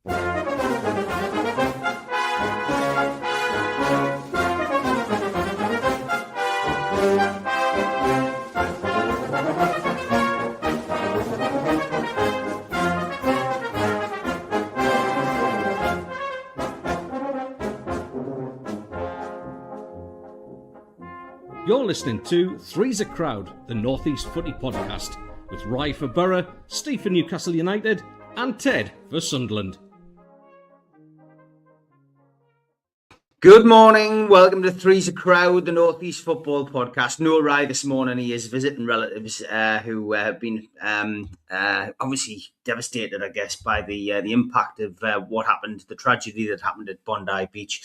You're listening to Three's A Crowd, the North East Footy Podcast, with Rye for Borough, Steve for Newcastle United, and Ted for Sunderland. Good morning, welcome to Three's A Crowd, the North East Football Podcast. No Rye this morning, he is visiting relatives who have been obviously devastated, I guess, by the impact of what happened, the tragedy that happened at Bondi Beach.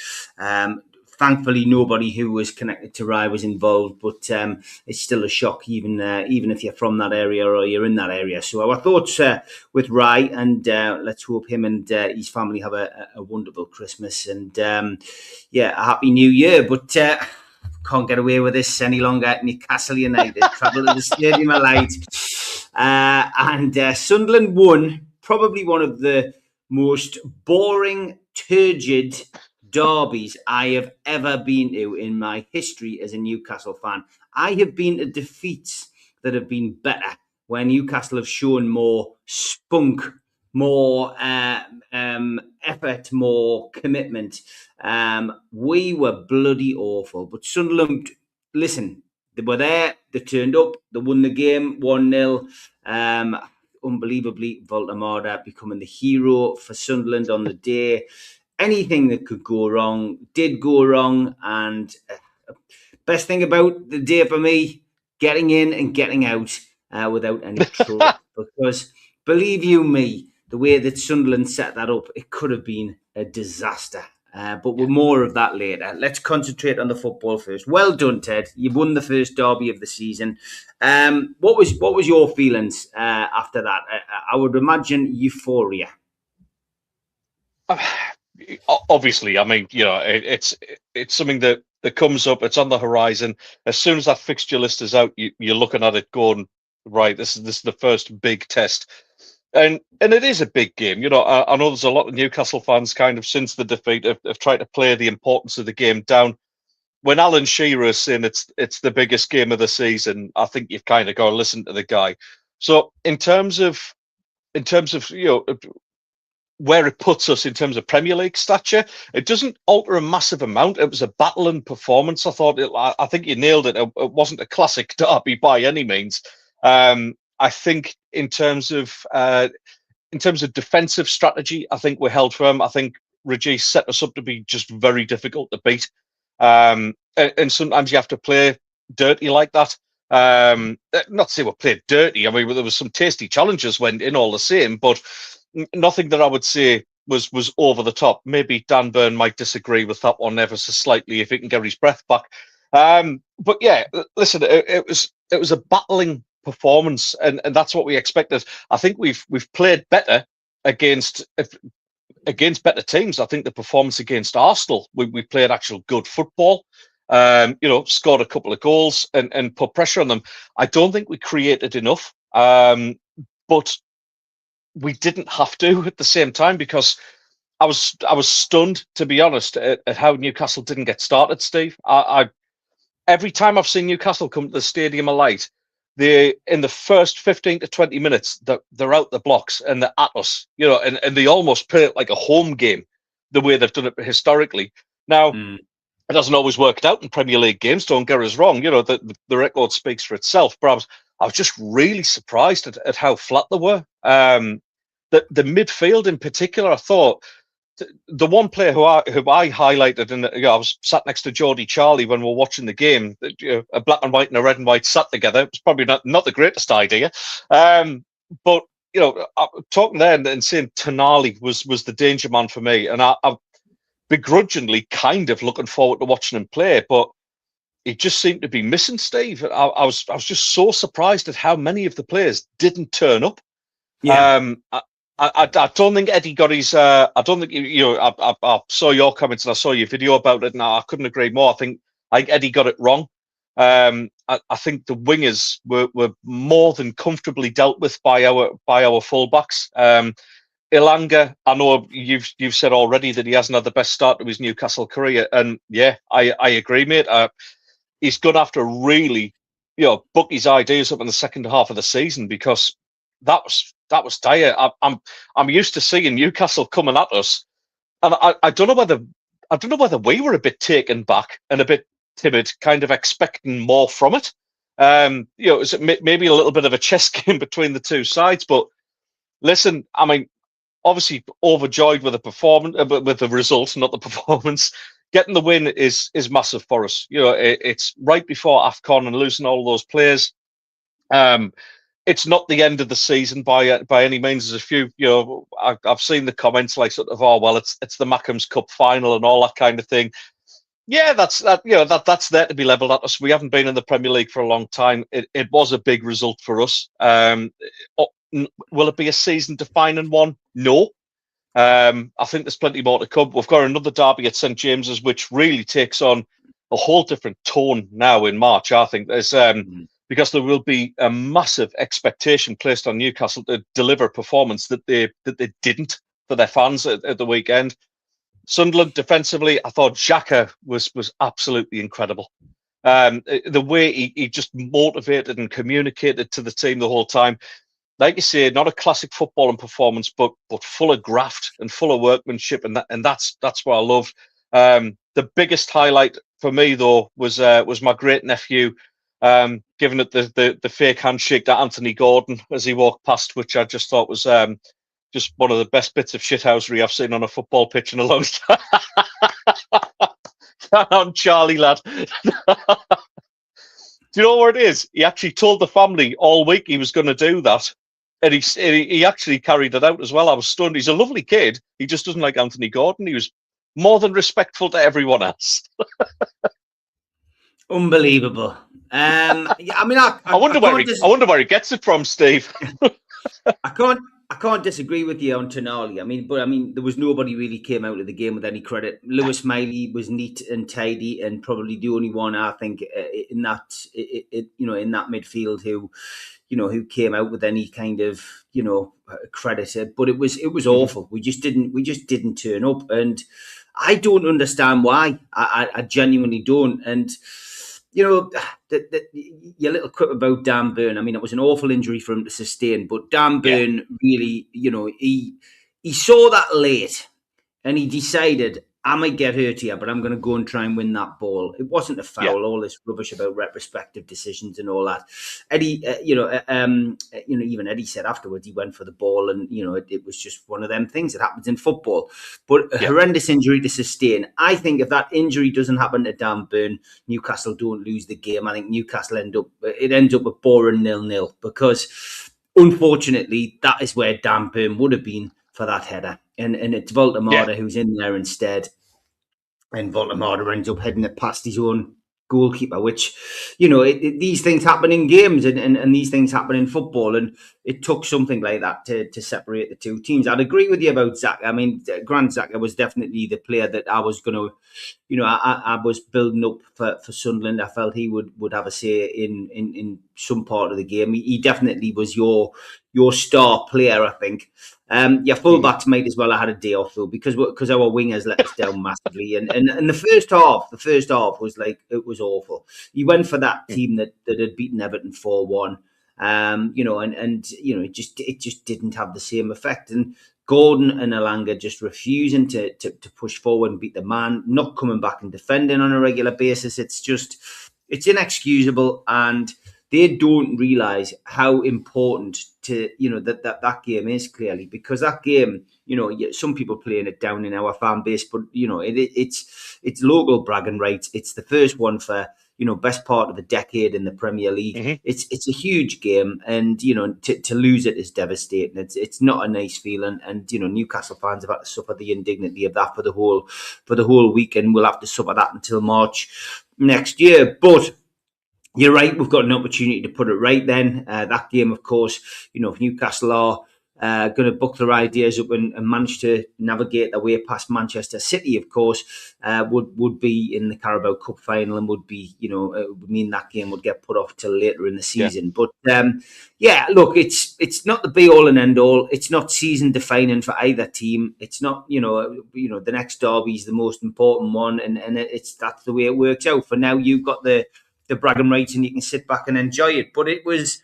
Thankfully, nobody who was connected to Rye was involved, but it's still a shock, even if you're from that area or you're in that area. So our thoughts with Rye, and let's hope him and his family have a wonderful Christmas and a happy New Year. But can't get away with this any longer. Newcastle United travel to the Stadium of Light, and Sunderland won probably one of the most boring, turgid derbies I have ever been to in my history as a Newcastle fan. I have been to defeats that have been better, where Newcastle have shown more spunk, more effort, more commitment. We were bloody awful. But Sunderland, listen, they were there, they turned up, they won the game 1-0. Unbelievably, Voltamada becoming the hero for Sunderland on the day. Anything that could go wrong did go wrong, and best thing about the day for me, getting in and getting out without any trouble. Because believe you me, the way that Sunderland set that up, it could have been a disaster. But with more of that later. Let's concentrate on the football first. Well done, Ted. You've won the first derby of the season. What was your feelings after that? I would imagine euphoria. Obviously, I mean, you know, it's something that comes up. It's on the horizon. As soon as that fixture list is out, you're looking at it going, right, this is the first big test. And it is a big game. You know, I know there's a lot of Newcastle fans kind of since the defeat have tried to play the importance of the game down. When Alan Shearer is saying it's the biggest game of the season, I think you've kind of got to listen to the guy. So in terms of you know, where it puts us in terms of Premier League stature, it doesn't alter a massive amount. It was a battling performance. I think you nailed it. It wasn't a classic derby by any means. I think in terms of defensive strategy, I think we're held firm. I think Regis set us up to be just very difficult to beat. And sometimes you have to play dirty like that. Not to say we played dirty. I mean, there was some tasty challenges went in all the same, but nothing that I would say was over the top. Maybe Dan Burn might disagree with that one ever so slightly if he can get his breath back. But yeah, listen, it was a battling performance, and that's what we expected. I think we've played better against better teams. I think the performance against Arsenal, we played actual good football. You know, scored a couple of goals and put pressure on them. I don't think we created enough, but we didn't have to at the same time, because I was stunned, to be honest, at how Newcastle didn't get started, Steve. I every time I've seen Newcastle come to the Stadium of Light, they in the first 15 to 20 minutes they're out the blocks and they're at us, you know, and they almost play it like a home game, the way they've done it historically. Now, it doesn't always work out in Premier League games, don't get us wrong. You know, the record speaks for itself. But I was just really surprised at how flat they were. The midfield in particular, I thought the one player who I highlighted, and you know, I was sat next to Geordie Charlie when we were watching the game. You know, a black and white and a red and white sat together. It was probably not the greatest idea. But you know, talking there and saying Tonali was the danger man for me, and I begrudgingly kind of looking forward to watching him play, but he just seemed to be missing, Steve. I was just so surprised at how many of the players didn't turn up. Yeah. I don't think Eddie got his. I don't think you know. I saw your comments and I saw your video about it, and I couldn't agree more. I think Eddie got it wrong. I think the wingers were more than comfortably dealt with by our fullbacks. Elanga, I know you've said already that he hasn't had the best start to his Newcastle career, and yeah, I agree, mate. He's going to have to really, book his ideas up in the second half of the season, because that was dire. I'm used to seeing Newcastle coming at us, and I don't know whether we were a bit taken back and a bit timid, kind of expecting more from it. It's maybe a little bit of a chess game between the two sides, but listen, I mean, obviously overjoyed with the performance, with the result, not the performance. Getting the win is massive for us. It's right before AFCON and losing all those players. It's not the end of the season by any means. There's a few, I've seen the comments like sort of, oh well, it's the Mackems Cup final and all that kind of thing. Yeah, that's there to be levelled at us. We haven't been in the Premier League for a long time. It was a big result for us. Will it be a season-defining one? No. I think there's plenty more to come. We've got another derby at St James's, which really takes on a whole different tone now in March. I think there's because there will be a massive expectation placed on Newcastle to deliver a performance that they didn't for their fans at the weekend. Sunderland defensively, I thought Xhaka was absolutely incredible. The way he just motivated and communicated to the team the whole time. Like you say, not a classic footballing performance, but full of graft and full of workmanship, and that's what I loved. The biggest highlight for me though was my great nephew giving it the fake handshake to Anthony Gordon as he walked past, which I just thought was just one of the best bits of shithousery I've seen on a football pitch in a long time. On Charlie, lad. Do you know what it is? He actually told the family all week he was going to do that. And he actually carried it out as well. I was stunned. He's a lovely kid. He just doesn't like Anthony Gordon. He was more than respectful to everyone else. Unbelievable. I wonder where he gets it from, Steve. I can't disagree with you on Tonali. But there was nobody really came out of the game with any credit. Lewis Miley was neat and tidy, and probably the only one I think in that midfield who came out with any kind of credit. But it was awful. We just didn't turn up, and I don't understand why. I genuinely don't. And your little quip about Dan Burn. It was an awful injury for him to sustain, but Dan Burn really, he saw that late, and he decided, I might get hurt here, but I'm going to go and try and win that ball. It wasn't a foul. Yeah. All this rubbish about retrospective decisions and all that. Eddie, even Eddie said afterwards he went for the ball, and it was just one of them things that happens in football. But a horrendous injury to sustain. I think if that injury doesn't happen to Dan Burn, Newcastle don't lose the game. I think Newcastle ends up with boring 0-0, because unfortunately that is where Dan Burn would have been for that header. And it's Voltemada who's in there instead. And Voltemada ends up heading it past his own goalkeeper, which, these things happen in games and these things happen in football. And it took something like that to separate the two teams. I'd agree with you about Zach. Grant Xhaka was definitely the player that I was going to, I was building up for Sunderland. I felt he would have a say in some part of the game. He definitely was your star player, I think. Your fullbacks might as well have had a day off though, because our wingers let us down massively. And the first half was like, it was awful. You went for that team that had beaten Everton 4-1. It just didn't have the same effect. And Gordon and Elanga just refusing to push forward and beat the man, not coming back and defending on a regular basis. It's inexcusable, and they don't realise how important that game is, clearly, because that game, some people playing it down in our fan base, but it's local bragging rights. It's the first one for best part of the decade in the Premier League. Mm-hmm. It's a huge game, and to lose it is devastating. It's not a nice feeling, and Newcastle fans have had to suffer the indignity of that for the whole week, and we'll have to suffer that until March next year. But you're right, we've got an opportunity to put it right then. That game, of course, if Newcastle are going to buck their ideas up and manage to navigate their way past Manchester City, of course, would be in the Carabao Cup final and would be, it would mean that game would get put off till later in the season. But look, it's not the be all and end all. It's not season defining for either team. It's not, the next derby is the most important one, and that's the way it works out. For now, you've got the bragging rights and you can sit back and enjoy it. But it was,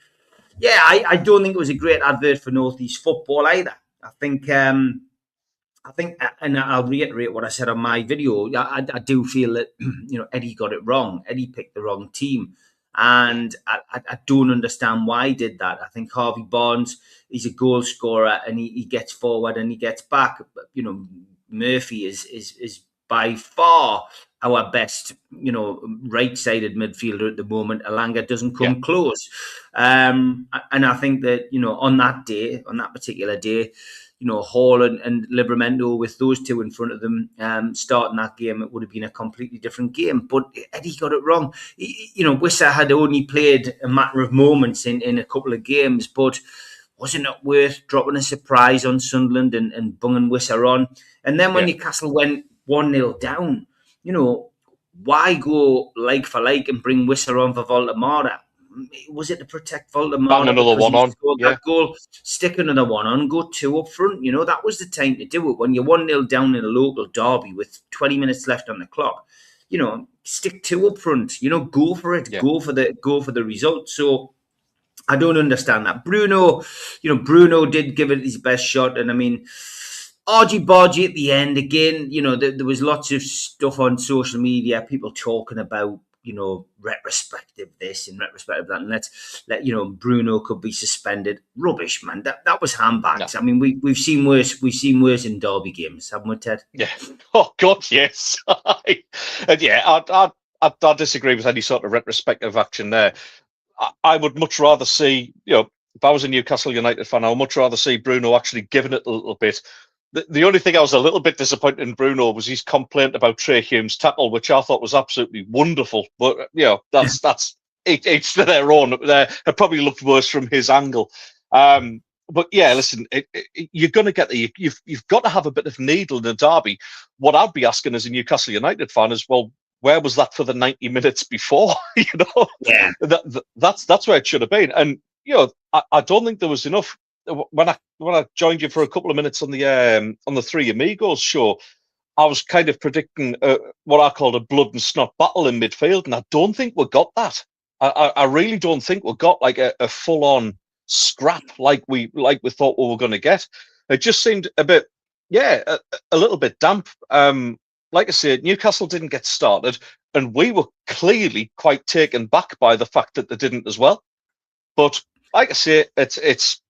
I don't think it was a great advert for North East football either. I think, and I'll reiterate what I said on my video. I do feel that Eddie got it wrong. Eddie picked the wrong team, and I don't understand why he did that. I think Harvey Barnes, he's a goal scorer, and he gets forward and he gets back. Murphy is by far our best, right-sided midfielder at the moment. Alanga doesn't come close. And I think that, on that particular day, Hall and Livramento, with those two in front of them, starting that game, it would have been a completely different game. But Eddie got it wrong. Wissa had only played a matter of moments in a couple of games, but wasn't it worth dropping a surprise on Sunderland and bunging Wissa on? And then when Newcastle went 1-0 down, why go like for like and bring Wissa on for Voldemara? Was it to protect Voldemara? Another one on. That goal, stick another one on, go 2 up front. That was the time to do it. When you're 1-0 down in a local derby with 20 minutes left on the clock, stick 2 up front. Go for it. Yeah. Go for the result. So I don't understand that. Bruno did give it his best shot, and I mean, argy-bargy at the end again. There was lots of stuff on social media, people talking about, retrospective this and retrospective that, and let's let Bruno could be suspended. Rubbish, man. That was handbags. No. I mean, we've seen worse. We've seen worse in derby games, haven't we, Ted? Yeah. Oh God, yes. And I disagree with any sort of retrospective action there. I would much rather see, if I was a Newcastle United fan, I would much rather see Bruno actually giving it a little bit. The only thing I was a little bit disappointed in Bruno was his complaint about Trey Hume's tackle, which I thought was absolutely wonderful. But that's each to their own. It probably looked worse from his angle. But yeah, listen, you're going to get you've got to have a bit of needle in a derby. What I'd be asking as a Newcastle United fan is, well, where was that for the 90 minutes before? Yeah, that's where it should have been. And I don't think there was enough. When I joined you for a couple of minutes on the Three Amigos show, I was kind of predicting what I called a blood and snot battle in midfield, and I don't think we got that. I really don't think we got like a full on scrap like we thought we were going to get. It just seemed a bit, a little bit damp. Like I said, Newcastle didn't get started, and we were clearly quite taken back by the fact that they didn't as well. But like I say, it's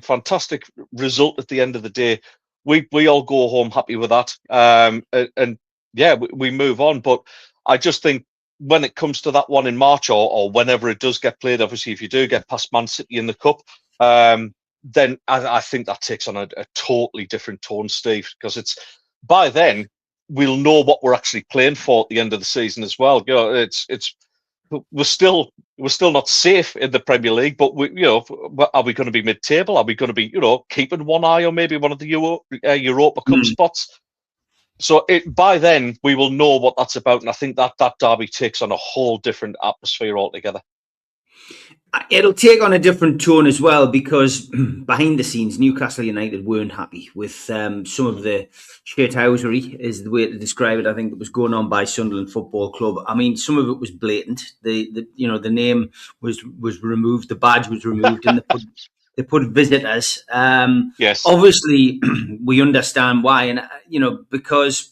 fantastic result at the end of the day. We all go home happy with that, we move on. But I just think when it comes to that one in March or whenever it does get played, obviously if you do get past Man City in the Cup, then I think that takes on a totally different tone, Steve, because it's by then we'll know what we're actually playing for at the end of the season as well. We're still not safe in the Premier League, but are we going to be mid-table? Are we going to be keeping one eye on maybe one of the Europa Cup spots? So by then we will know what that's about, and I think that derby takes on a whole different atmosphere altogether. It'll take on a different tone as well, because behind the scenes, Newcastle United weren't happy with some of the shithousery, is the way to describe it, I think, that was going on by Sunderland Football Club. I mean, some of it was blatant. The name was removed, the badge was removed, and they put visitors. Yes. Obviously, we understand why, and because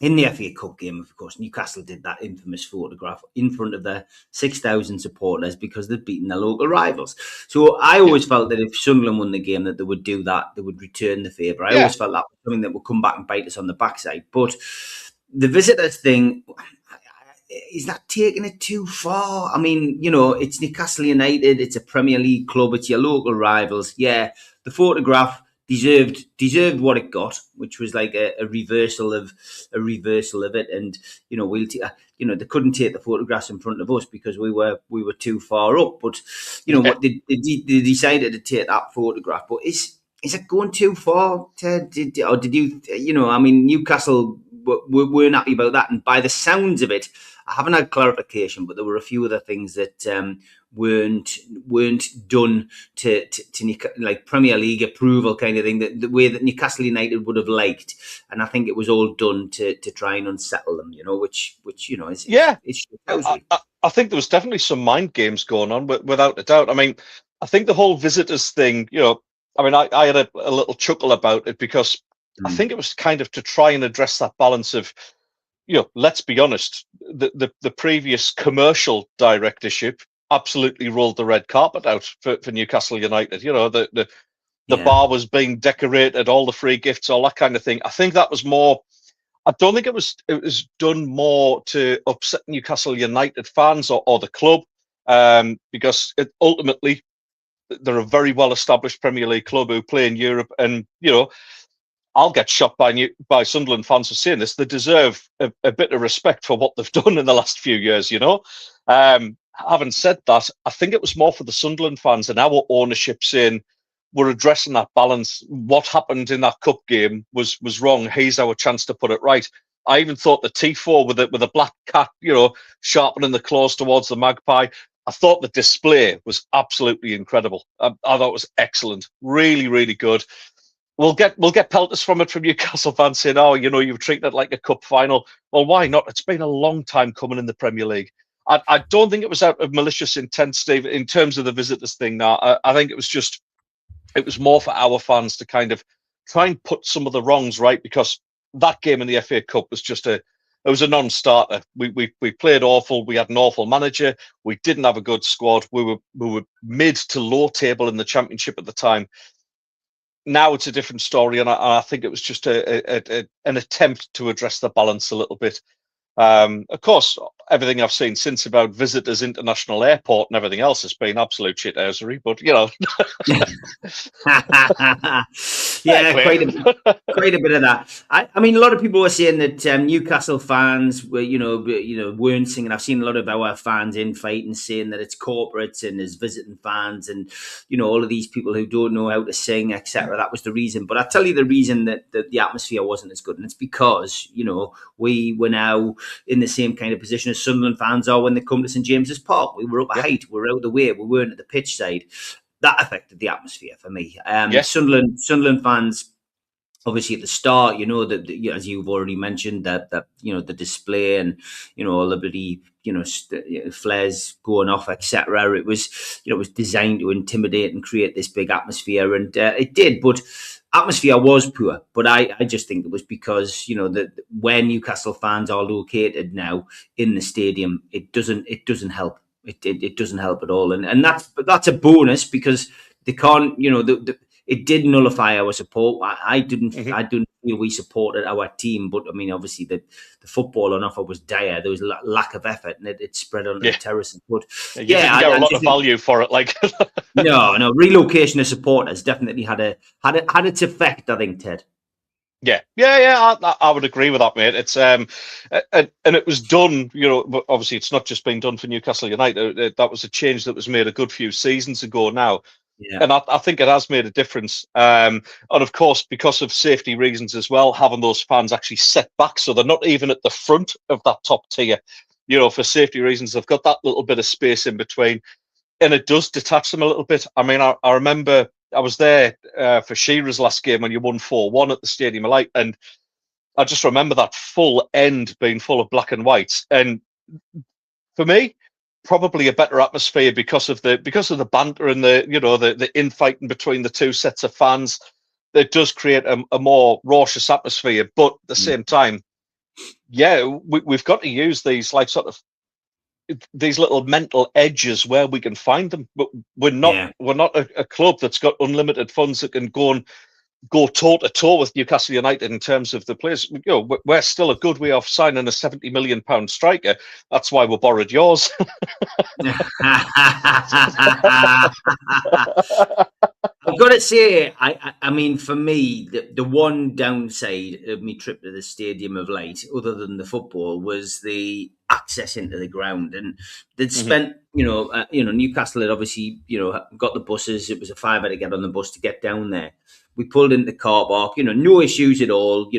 in the FA Cup game, of course, Newcastle did that infamous photograph in front of their 6,000 supporters because they'd beaten their local rivals. So I always felt that if Sunderland won the game, that they would do that. They would return the favour. I always felt that was something that would come back and bite us on the backside. But the visitors thing, is that taking it too far? I mean, it's Newcastle United. It's a Premier League club. It's your local rivals. Yeah, the photograph deserved what it got, which was like a reversal of it. And they couldn't take the photographs in front of us because we were too far up. But what they decided to take that photograph. But is it going too far? Or did you, I mean, Newcastle weren't happy about that. And by the sounds of it, I haven't had clarification, but there were a few other things that weren't done to like Premier League approval kind of thing, the way that Newcastle United would have liked. And I think it was all done to try and unsettle them, which is I think there was definitely some mind games going on, without a doubt. I mean, I think the whole visitors thing, I mean, I had a little chuckle about it because I think it was kind of to try and address that balance of, let's be honest, the previous commercial directorship absolutely rolled the red carpet out for Newcastle United. The bar was being decorated, all the free gifts, all that kind of thing. I think that was more. I don't think it was done more to upset Newcastle United fans or the club, because ultimately they're a very well-established Premier League club who play in Europe, and I'll get shot by Sunderland fans for saying this. They deserve a bit of respect for what they've done in the last few years. Having said that, I think it was more for the Sunderland fans and our ownership saying, we're addressing that balance. What happened in that cup game was wrong. Here's our chance to put it right. I even thought the T4 with a black cat, sharpening the claws towards the magpie. I thought the display was absolutely incredible. I thought it was excellent. Really, really good. We'll get pelters from Newcastle fans saying, "Oh, you've treated it like a cup final." Well, why not? It's been a long time coming in the Premier League. I don't think it was out of malicious intent, Steve, in terms of the visitors thing. Now, I think it was more for our fans to kind of try and put some of the wrongs right, because that game in the FA Cup was just a non-starter. We played awful. We had an awful manager. We didn't have a good squad. We were mid to low table in the Championship at the time. Now it's a different story, and I think it was just an attempt to address the balance a little bit. Of course, everything I've seen since about Visitors International Airport and everything else has been absolute shithousery, but yeah, quite a bit of that. I mean, a lot of people were saying that Newcastle fans were, weren't singing. I've seen a lot of our fans infighting, saying that it's corporates and there's visiting fans, and all of these people who don't know how to sing, etc. That was the reason. But I tell you, the reason that the atmosphere wasn't as good, and it's because we were now in the same kind of position as Sunderland fans are when they come to St James's Park. We were up a height, we were out of the way, we weren't at the pitch side. That affected the atmosphere for me. Sunderland fans, obviously at the start, as you've already mentioned, that the display and all the bloody flares going off, etc. It was designed to intimidate and create this big atmosphere, and it did, but atmosphere was poor. But I just think it was because that where Newcastle fans are located now in the stadium, it doesn't help. It doesn't help at all, and that's a bonus, because they can't. It did nullify our support. I didn't feel we supported our team, but I mean, obviously the football on offer was dire. There was lack of effort, and it spread on the terraces. But you didn't get a lot of value for it. Like no, relocation of supporters definitely had its effect, I think, Ted. Yeah. I would agree with that, mate. It's and it was done. Obviously, it's not just been done for Newcastle United. That was a change that was made a good few seasons ago now. Yeah. And I think it has made a difference. And of course, because of safety reasons as well, having those fans actually set back, so they're not even at the front of that top tier. For safety reasons, they've got that little bit of space in between, and it does detach them a little bit. I mean, I remember I was there for Shearer's last game when you won 4-1 at the Stadium of Light, and I just remember that full end being full of black and whites. And for me, probably a better atmosphere because of the banter and the infighting between the two sets of fans. It does create a more raucous atmosphere, but at the same time, we've got to use these these little mental edges where we can find them. But we're not a club that's got unlimited funds that can go toe to toe with Newcastle United in terms of the players. We're still a good way off signing a £70 million striker. That's why we borrowed yours. I've got to say, I mean, for me, the one downside of my trip to the stadium of late, other than the football, was the access into the ground. And they'd spent, Newcastle had obviously, got the buses. It was a fiver to get on the bus to get down there. We pulled into the car park, no issues at all.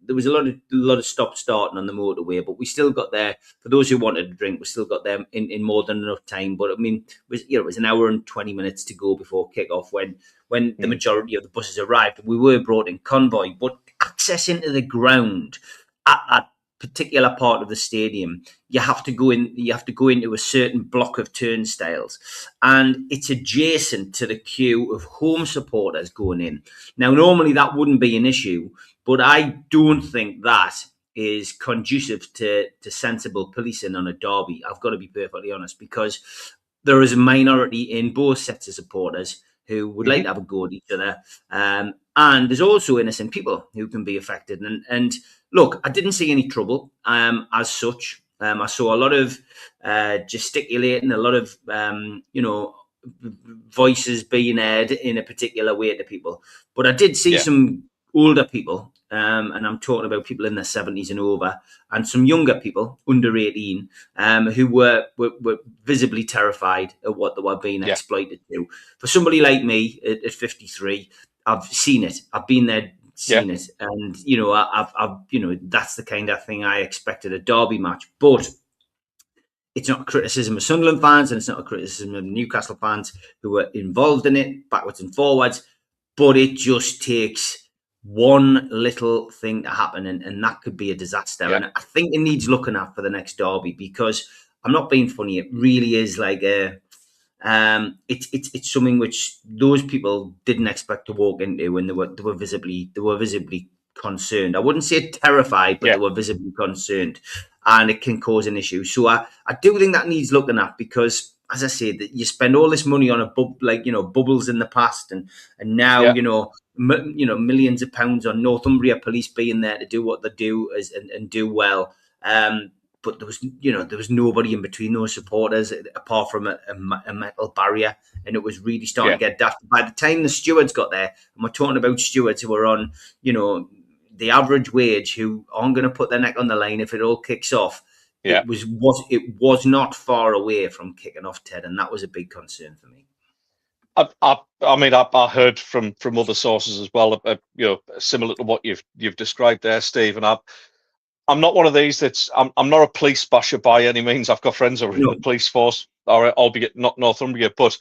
There was a lot of stop starting on the motorway, but we still got there. For those who wanted to drink, we still got there in more than enough time. But I mean, it was an hour and 20 minutes to go before kick-off when the majority of the buses arrived. We were brought in convoy, but access into the ground at that particular part of the stadium, you have to go into a certain block of turnstiles, and it's adjacent to the queue of home supporters going in. Now, normally that wouldn't be an issue, but I don't think that is conducive to sensible policing on a derby. I've got to be perfectly honest, because there is a minority in both sets of supporters who would like to have a go at each other. And there's also innocent people who can be affected. And look, I didn't see any trouble as such. I saw a lot of gesticulating, a lot of, voices being heard in a particular way to people. But I did see some older people, and I'm talking about people in their 70s and over, and some younger people under 18 who were visibly terrified of what they were being exploited to. For somebody like me at 53, I've seen it. I've been there, seen it, and I've that's the kind of thing I expected a derby match. But it's not a criticism of Sunderland fans, and it's not a criticism of Newcastle fans who were involved in it backwards and forwards. But it just takes one little thing to happen, and that could be a disaster. And I think it needs looking at for the next derby, because I'm not being funny. It really is like it's something which those people didn't expect to walk into, and they were visibly concerned. I wouldn't say terrified, but they were visibly concerned, and it can cause an issue. So I do think that needs looking at, because, as I said, that you spend all this money on bubbles in the past, and now millions of pounds on Northumbria police being there to do what they do and do well. But there was nobody in between those supporters apart from a metal barrier, and it was really starting to get daft. By the time the stewards got there, and we're talking about stewards who are on, the average wage, who aren't going to put their neck on the line if it all kicks off. It was not far away from kicking off, Ted, and that was a big concern for me. I heard from other sources as well, similar to what you've described there, Steve. And I'm not one of these I'm not a police basher by any means. I've got friends who are in the police force, or albeit not Northumbria, but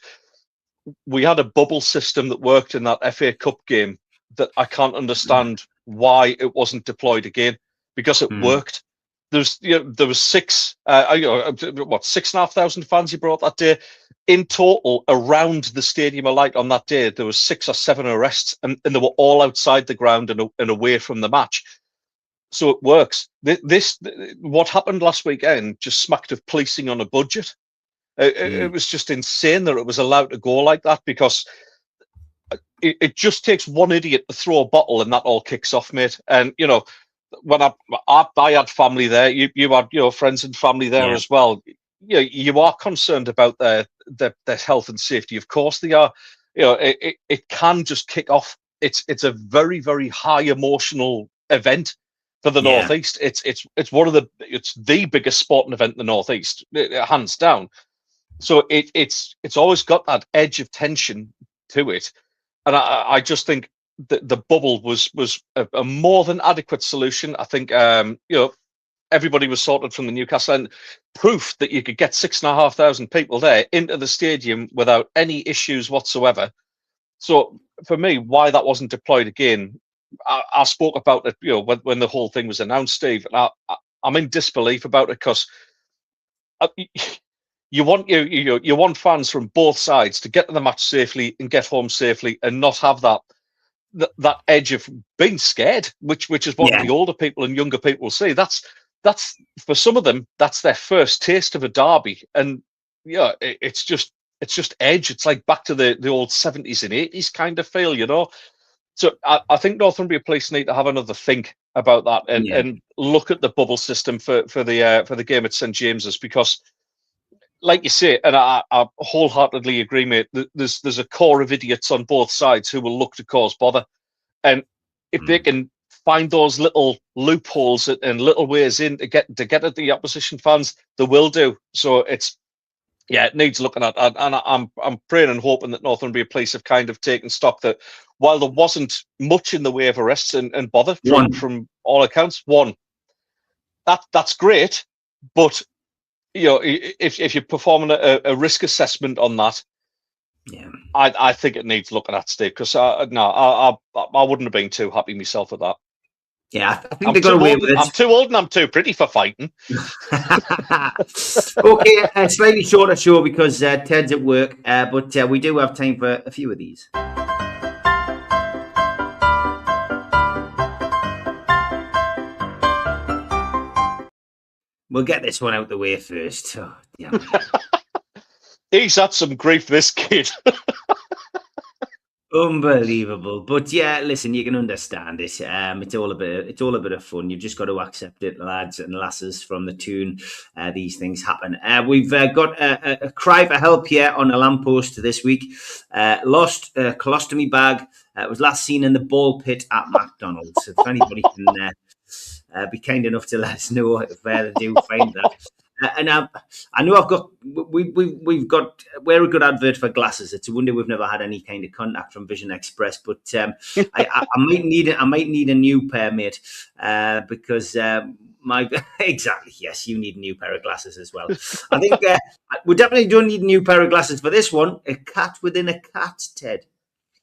we had a bubble system that worked in that FA Cup game that I can't understand why it wasn't deployed again, because it worked. There was 6,500 fans you brought that day. In total, around the Stadium of Light on that day, there was 6 or 7 arrests, and they were all outside the ground and away from the match. So it works. What happened last weekend just smacked of policing on a budget. It was just insane that it was allowed to go like that, because it just takes one idiot to throw a bottle and that all kicks off, mate. And when I had family there, you had friends and family there as well. You are concerned about their health and safety. Of course they are. It can just kick off. It's a very, very high emotional event for the Northeast. It's the biggest sporting event in the Northeast, hands down. So it's always got that edge of tension to it, and I just think that the bubble was a more than adequate solution. I think everybody was sorted from the Newcastle end. Proof that you could get 6,500 people there into the stadium without any issues whatsoever. So for me, why that wasn't deployed again, I spoke about it, when the whole thing was announced, Steve. And I'm in disbelief about it, because you want fans from both sides to get to the match safely and get home safely, and not have that edge of being scared, which is what the older people and younger people see. That's for some of them, that's their first taste of a derby, and it's just edge. It's like back to the old 70s and 80s kind of feel, So I think Northumbria Police need to have another think about that and look at the bubble system for the game at St James's, because like you say, and I wholeheartedly agree, mate. There's a core of idiots on both sides who will look to cause bother, and if they can find those little loopholes and little ways in to get at the opposition fans, they will do. So it needs looking at, and I'm praying and hoping that Northumbria Police have kind of taken stock that while there wasn't much in the way of arrests and bother from all accounts, that's great, but if you're performing a risk assessment on that, I think it needs looking at, Steve, because I wouldn't have been too happy myself with that. Yeah, I think they got away with it. I'm too old and I'm too pretty for fighting. Okay, a slightly shorter show because Ted's at work, but we do have time for a few of these. We'll get this one out the way first. Oh, damn. He's had some grief, this kid. Unbelievable, but yeah, listen, you can understand it. It's all a bit of fun. You've just got to accept it, lads and lasses. From the tune, these things happen. We've got a cry for help here on a lamppost this week. Lost a colostomy bag. It was last seen in the ball pit at McDonald's. If anybody can be kind enough to let us know if they do find that. And I know we're a good advert for glasses. It's a wonder we've never had any kind of contact from Vision Express, but I might need a new pair, mate, because exactly, yes, you need a new pair of glasses as well. I think we definitely don't need a new pair of glasses for this one. A cat within a cat, Ted.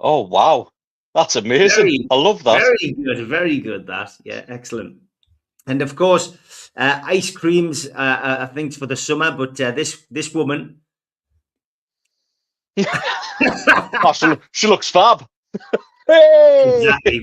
Oh wow, that's amazing! I love that. Very good. That, yeah, excellent. And of course, ice creams are things for the summer, but this woman, she looks fab. Hey! Exactly.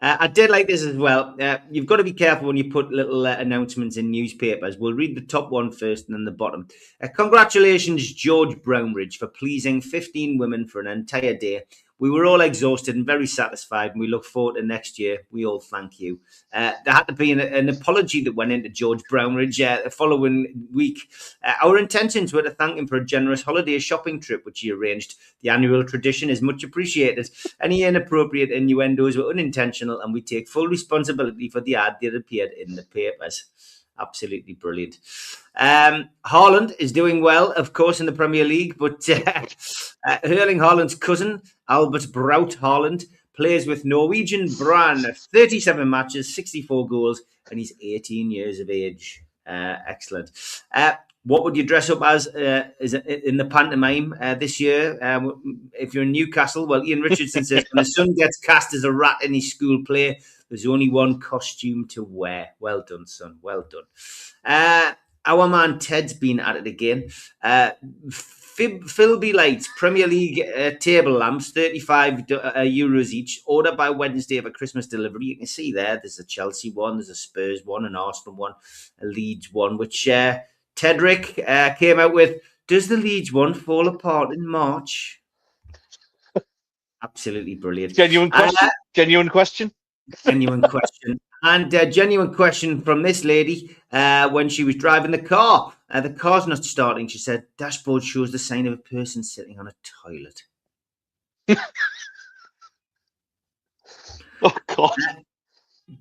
I did like this as well. You've got to be careful when you put little announcements in newspapers. We'll read the top one first and then the bottom. Congratulations, George Brownridge, for pleasing 15 women for an entire day. We were all exhausted and very satisfied, and we look forward to next year. We all thank you. There had to be an apology that went into George Brownridge the following week. Our intentions were to thank him for a generous holiday shopping trip, which he arranged. The annual tradition is much appreciated. Any inappropriate innuendos were unintentional, and we take full responsibility for the ad that appeared in the papers. Absolutely brilliant. Haaland is doing well, of course, in the Premier League, but Erling Haaland's cousin, Albert Braut Haaland, plays with Norwegian Brann, 37 matches, 64 goals, and he's 18 years of age. Excellent. What would you dress up as in the pantomime this year? If you're in Newcastle, well, Ian Richardson says, when his son gets cast as a rat in his school play, there's only one costume to wear. Well done, son. Well done. Our man Ted's been at it again. Philby Lights, Premier League table lamps, €35 each. Order by Wednesday for Christmas delivery. You can see there's a Chelsea one, there's a Spurs one, an Arsenal one, a Leeds one, which Tedrick came out with. Does the Leeds one fall apart in March? Absolutely brilliant. Genuine question. Genuine question. And a genuine question from this lady when she was driving the car. The car's not starting. She said, dashboard shows the sign of a person sitting on a toilet. Oh, God.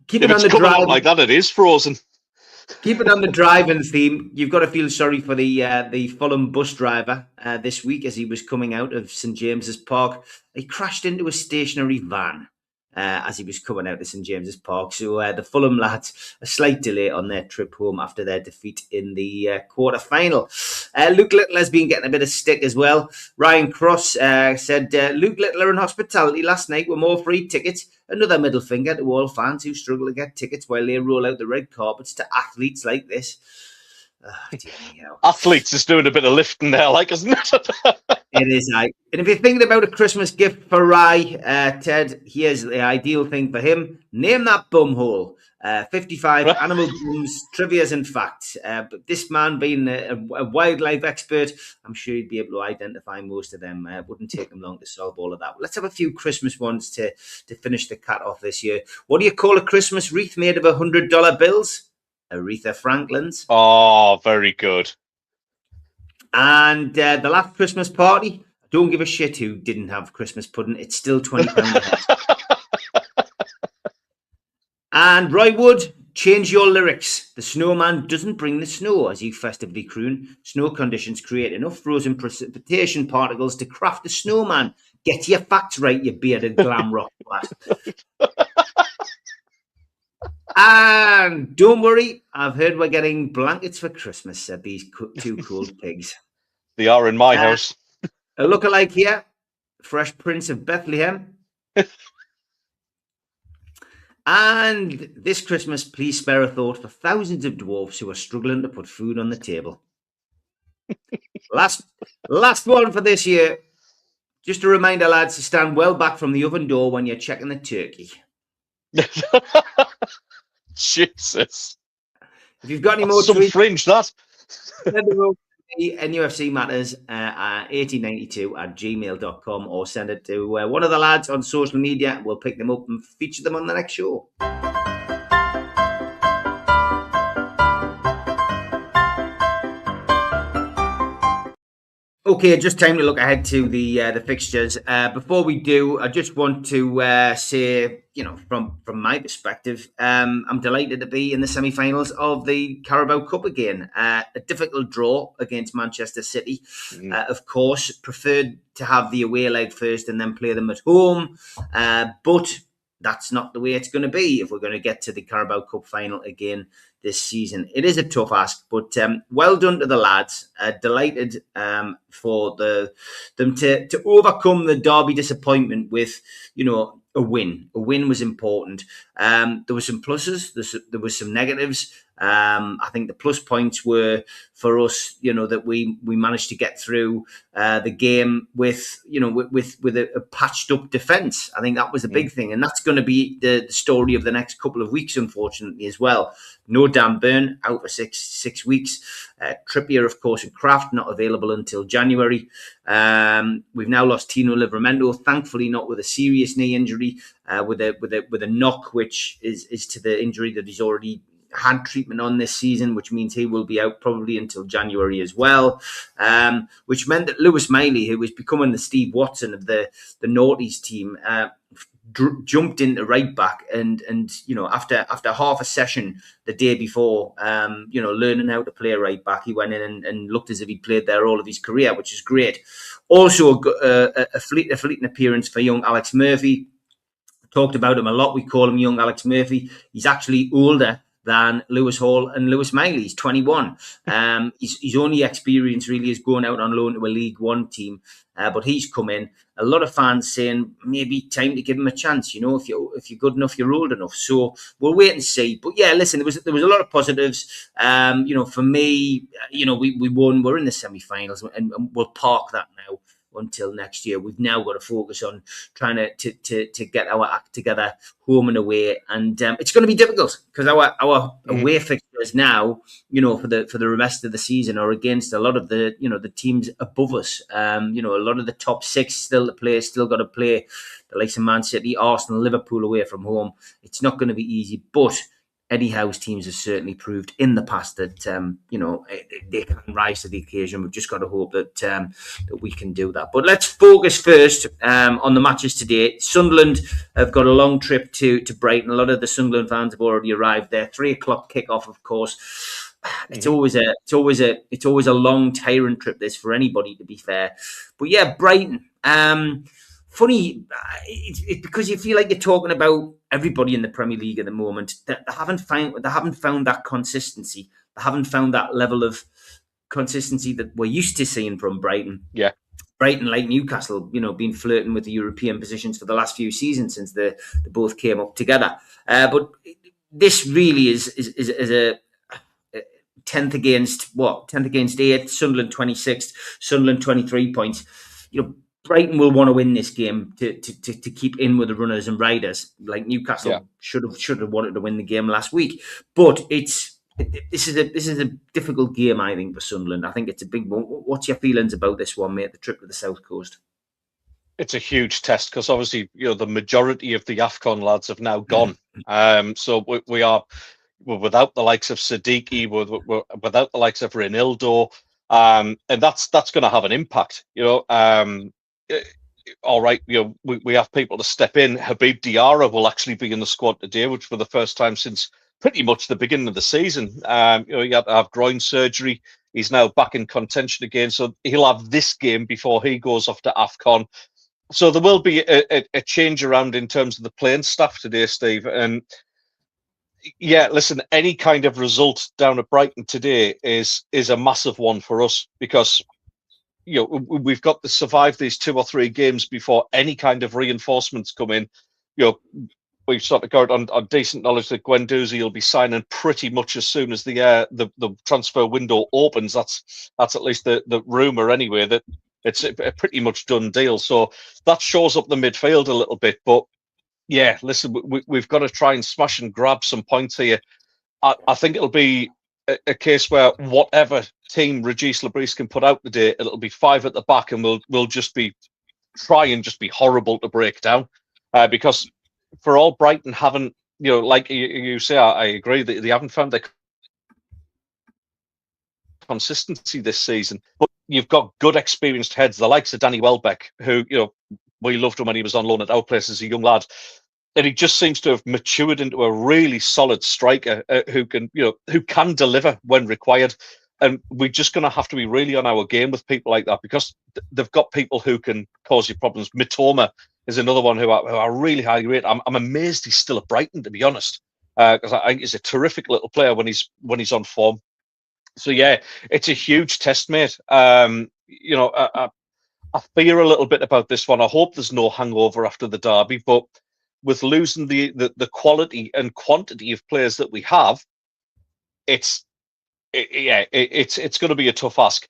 Keep it on the drive. Like that, it is frozen. Keep it on the driving theme. You've got to feel sorry for the Fulham bus driver this week as he was coming out of St James's Park. He crashed into a stationary van as he was coming out of St James's Park. So the Fulham lads, a slight delay on their trip home after their defeat in the quarter-final. Luke Little has been getting a bit of stick as well. Ryan Cross said, Luke Littler and hospitality last night were more free tickets. Another middle finger to all fans who struggle to get tickets while they roll out the red carpets to athletes like this. Oh, athletes is doing a bit of lifting there, like, isn't it? It is. And if you're thinking about a Christmas gift for Rye, Ted, here's the ideal thing for him. Name that bumhole. 55 animal bums, trivias and facts. But this man being a wildlife expert, I'm sure he'd be able to identify most of them. It wouldn't take him long to solve all of that. Let's have a few Christmas ones to finish the cat off this year. What do you call a Christmas wreath made of $100 bills? Aretha Franklin's. Oh, very good. And the last Christmas party, don't give a shit who didn't have Christmas pudding. It's still £20 a head. And Roy Wood, change your lyrics. The snowman doesn't bring the snow, as you festively croon. Snow conditions create enough frozen precipitation particles to craft a snowman. Get your facts right, you bearded glam rock lad. And don't worry, I've heard we're getting blankets for Christmas, said these two cold pigs. They are in my house. A lookalike here, Fresh Prince of Bethlehem. And this Christmas, please spare a thought for thousands of dwarfs who are struggling to put food on the table. Last one for this year. Just a reminder, lads, to stand well back from the oven door when you're checking the turkey. Jesus. If you've got any more tweets, fringe, that. NUFC Matters 1892 at gmail.com, or send it to one of the lads on social media. We'll pick them up and feature them on the next show. Okay, just time to look ahead to the fixtures. Before we do, I just want to say, from my perspective, I'm delighted to be in the semi-finals of the Carabao Cup again. A difficult draw against Manchester City, of course. Preferred to have the away leg first and then play them at home, but that's not the way it's going to be if we're going to get to the Carabao Cup final again this season. It is a tough ask, but well done to the lads. Delighted for them to overcome the derby disappointment with, a win. A win was important. There were some pluses. There were some negatives. I think the plus points were for us, that we managed to get through the game with a patched up defence. I think that was a big thing, and that's going to be the story of the next couple of weeks, unfortunately, as well. No Dan Burn, out for six weeks. Trippier, of course, and Kraft not available until January. We've now lost Tino Livramento, thankfully not with a serious knee injury, with a knock, which is to the injury that he's already had treatment on this season, which means he will be out probably until January as well. Which meant that Lewis Miley, who was becoming the Steve Watson of the North East team, jumped into right back, and after half a session the day before, learning how to play right back, he went in and looked as if he'd played there all of his career, which is great. Also a fleeting appearance for young Alex Murphy. Talked about him a lot. We call him young Alex Murphy. He's actually older than Lewis Hall and Lewis Miley. He's 21. His only experience really is going out on loan to a League One team, but he's come in. A lot of fans saying maybe time to give him a chance. If you're good enough, you're old enough. So we'll wait and see. But yeah, listen, there was a lot of positives. For me, we won. We're in the semi-finals, and we'll park that now until next year. We've now got to focus on trying to get our act together home and away, and it's going to be difficult because our away fixtures now, for the rest of the season, are against a lot of the the teams above us. A lot of the top six still got to play the likes of Man City, Arsenal, Liverpool away from home. It's not going to be easy, but Eddie Howe's teams have certainly proved in the past that they can rise to the occasion. We've just got to hope that we can do that. But let's focus first on the matches today. Sunderland have got a long trip to Brighton. A lot of the Sunderland fans have already arrived there. 3:00 kickoff, of course. It's always a long, tiring trip. This for anybody, to be fair. But yeah, Brighton. Funny, it's because you feel like you're talking about everybody in the Premier League at the moment. They haven't found that consistency. They haven't found that level of consistency that we're used to seeing from Brighton. Yeah, Brighton, like Newcastle, been flirting with the European positions for the last few seasons since they both came up together. But this really is a 10th against 8th, Sunderland 26th, Sunderland 23 points. Brighton will want to win this game to keep in with the runners and riders. Like Newcastle should have wanted to win the game last week, but this is a difficult game, I think, for Sunderland. I think it's a big one. What's your feelings about this one, mate? The trip to the South Coast. It's a huge test because obviously the majority of the AFCON lads have now gone. So we're without the likes of Siddiqui, we're without the likes of Reinildo. and that's going to have an impact. All right, we have people to step in. Habib Diarra will actually be in the squad today, which for the first time since pretty much the beginning of the season. He had to have groin surgery. He's now back in contention again, so he'll have this game before he goes off to AFCON. So there will be a change around in terms of the playing staff today, Steve. And yeah, listen, any kind of result down at Brighton today is a massive one for us, because we've got to survive these 2 or 3 games before any kind of reinforcements come in. We've sort of got on decent knowledge that Guendouzi will be signing pretty much as soon as the transfer window opens. That's at least the rumor anyway, that it's a pretty much done deal. So that shows up the midfield a little bit. But yeah, listen, we've got to try and smash and grab some points here. I think it'll be a case where whatever team Regis Lebris can put out today, it'll be 5 at the back, and we'll just try and be horrible to break down, because for all Brighton haven't, like you say, I agree that they haven't found their consistency this season. But you've got good experienced heads, the likes of Danny Welbeck, who we loved him when he was on loan at our place as a young lad. And he just seems to have matured into a really solid striker who can deliver when required. And we're just going to have to be really on our game with people like that, because they've got people who can cause you problems. Mitoma is another one who I really highly rate. I'm amazed he's still at Brighton, to be honest, because I think he's a terrific little player when he's on form. So yeah, it's a huge test, mate. I fear a little bit about this one. I hope there's no hangover after the derby, but with losing the quality and quantity of players that we have, it's going to be a tough ask.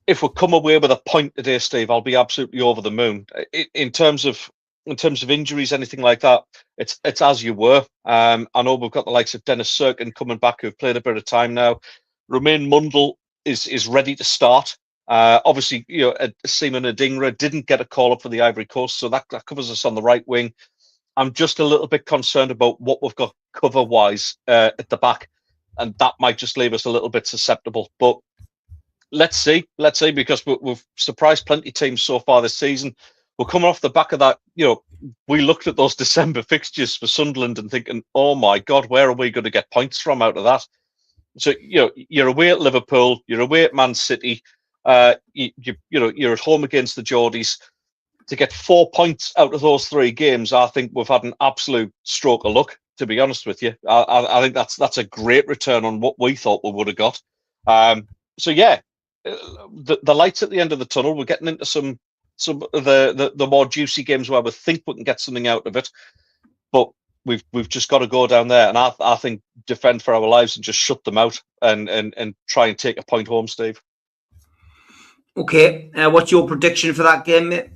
If we come away with a point today, Steve, I'll be absolutely over the moon. In terms of injuries, anything like that, it's as you were. I know we've got the likes of Dennis Serkin coming back, who've played a bit of time now. Romain Mundle is ready to start. Obviously, Simon Adingra didn't get a call up for the Ivory Coast, so that covers us on the right wing. I'm just a little bit concerned about what we've got cover-wise at the back, and that might just leave us a little bit susceptible. But let's see, because we've surprised plenty of teams so far this season. We're coming off the back of that. We looked at those December fixtures for Sunderland and thinking, oh my God, where are we going to get points from out of that? So, you're away at Liverpool, you're away at Man City, you're at home against the Geordies. To get 4 points out of those 3 games, I think we've had an absolute stroke of luck, to be honest with you. I think that's a great return on what we thought we would have got. So yeah, the lights at the end of the tunnel. We're getting into some of the more juicy games where we think we can get something out of it, but we've just got to go down there and I think defend for our lives and just shut them out and try and take a point home, Steve. Okay, what's your prediction for that game, mate?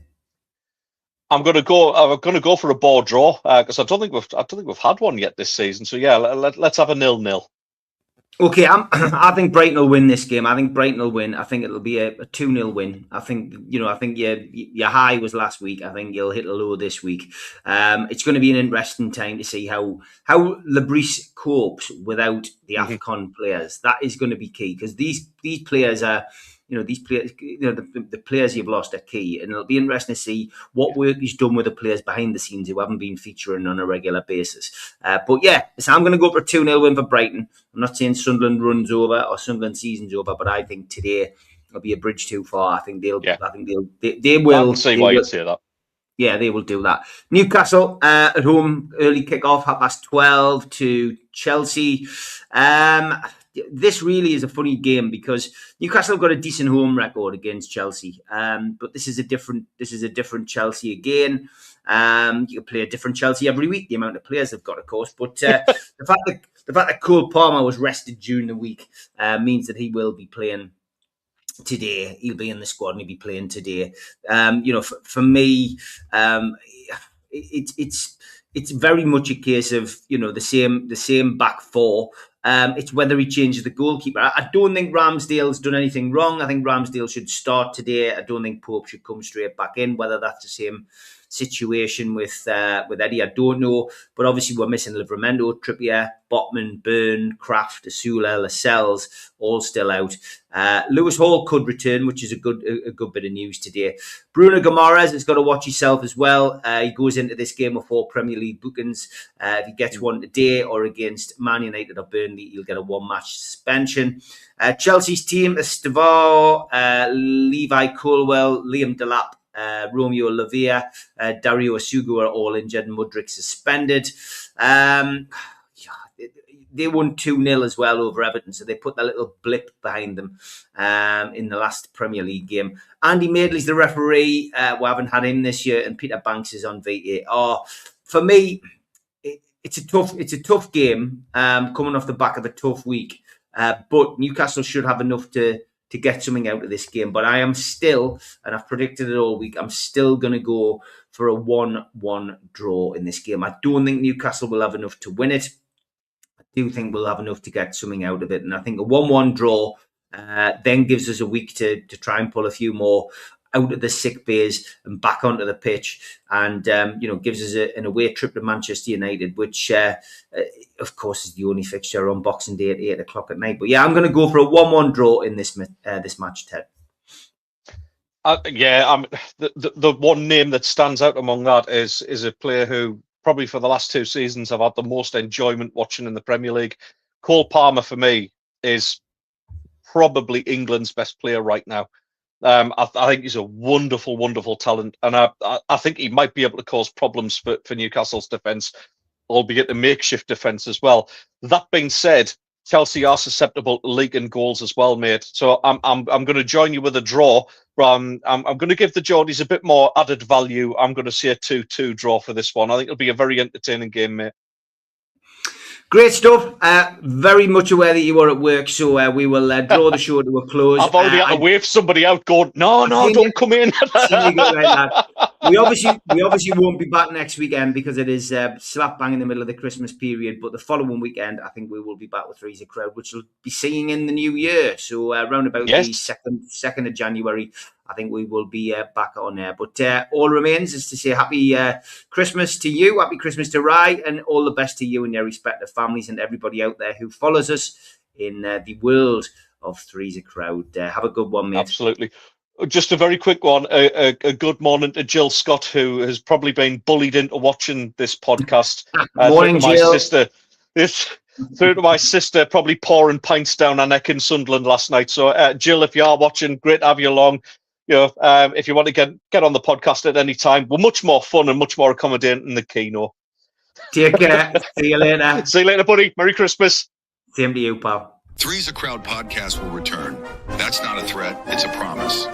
I'm going to go for a ball draw, because I don't think we've had one yet this season. So yeah, let's have a 0-0. Okay, I think Brighton will win this game. I think Brighton will win. I think it'll be a 2-0 win. I think your high was last week. I think you'll hit a low this week. It's going to be an interesting time to see how Lebris copes without the AFCON players. That is going to be key, because these players are. These players, the players you've lost are key, and it'll be interesting to see what work he's done with the players behind the scenes who haven't been featuring on a regular basis. But yeah, so I'm going to go for a 2-0 win for Brighton. I'm not saying Sunderland runs over or Sunderland season's over, but I think today will be a bridge too far. I think they will. I can see why you'd say that. Yeah, they will do that. Newcastle at home, early kickoff, 12:30 to Chelsea. This really is a funny game because Newcastle have got a decent home record against Chelsea, but this is a different Chelsea again. You can play a different Chelsea every week. The amount of players they've got, of course, but the fact that Cole Palmer was rested during the week means that he will be playing today. He'll be in the squad and he'll be playing today. For me, it's very much a case of the same back four. It's whether he changes the goalkeeper. I don't think Ramsdale's done anything wrong. I think Ramsdale should start today. I don't think Pope should come straight back in. Whether that's the same situation with Eddie, I don't know. But obviously we're missing Livramento, Trippier, Botman, Byrne, Kraft, Asula, Lascelles, all still out. Lewis Hall could return, which is a good bit of news today. Bruno Guimaraes has got to watch himself as well. He goes into this game with 4 Premier League bookings. If he gets one today or against Man United or Burnley, he'll get a 1-match suspension. Chelsea's team: Estevao, Levi Colwell, Liam Delap, Romeo Lavia, Dario Asugu are all injured, and Mudryk suspended. They won 2-0 as well over Everton, so they put that little blip behind them in the last Premier League game. Andy Madeley's the referee. We haven't had him this year, and Peter Banks is on VAR. For me, it's a tough game coming off the back of a tough week. But Newcastle should have enough to get something out of this game. But I am still, and I've predicted it all week, I'm still going to go for a 1-1 draw in this game. I don't think Newcastle will have enough to win it. I do think we'll have enough to get something out of it. And I think a 1-1 draw then gives us a week to try and pull a few more out of the sick bays and back onto the pitch, and gives us an away trip to Manchester United, which of course is the only fixture on Boxing Day at 8 o'clock at night. But yeah, I'm going to go for a 1-1 draw in this match, Ted. The one name that stands out among that is a player who probably for the last 2 seasons I've had the most enjoyment watching in the Premier League. Cole Palmer for me is probably England's best player right now. I think he's a wonderful, wonderful talent, and I think he might be able to cause problems for Newcastle's defence, albeit a makeshift defence as well. That being said, Chelsea are susceptible to leaking goals as well, mate. So I'm going to join you with a draw. I'm going to give the Geordies a bit more added value. I'm going to see a 2-2 draw for this one. I think it'll be a very entertaining game, mate. Great stuff. Very much aware that you are at work, so we will draw the show to a close. I've already had to wave somebody out going, no, don't come in. We obviously won't be back next weekend because it is slap bang in the middle of the Christmas period, but the following weekend I think we will be back with Three's a Crowd, which will be singing in the new year. So around about the 2nd of January, I think we will be back on there. But all remains is to say happy Christmas to you, happy Christmas to Rye, and all the best to you and your respective families and everybody out there who follows us in the world of Three's a Crowd. Have a good one, mate. Absolutely. Just a very quick one. A good morning to Jill Scott, who has probably been bullied into watching this podcast. Morning, Jill. Through to my sister, probably pouring pints down her neck in Sunderland last night. So, Jill, if you are watching, great to have you along. If you want to get on the podcast at any time, we're much more fun and much more accommodating than the Kino. Take care. See you later. See you later, buddy. Merry Christmas. Same to you, pal. Three's a Crowd podcast will return. That's not a threat, it's a promise.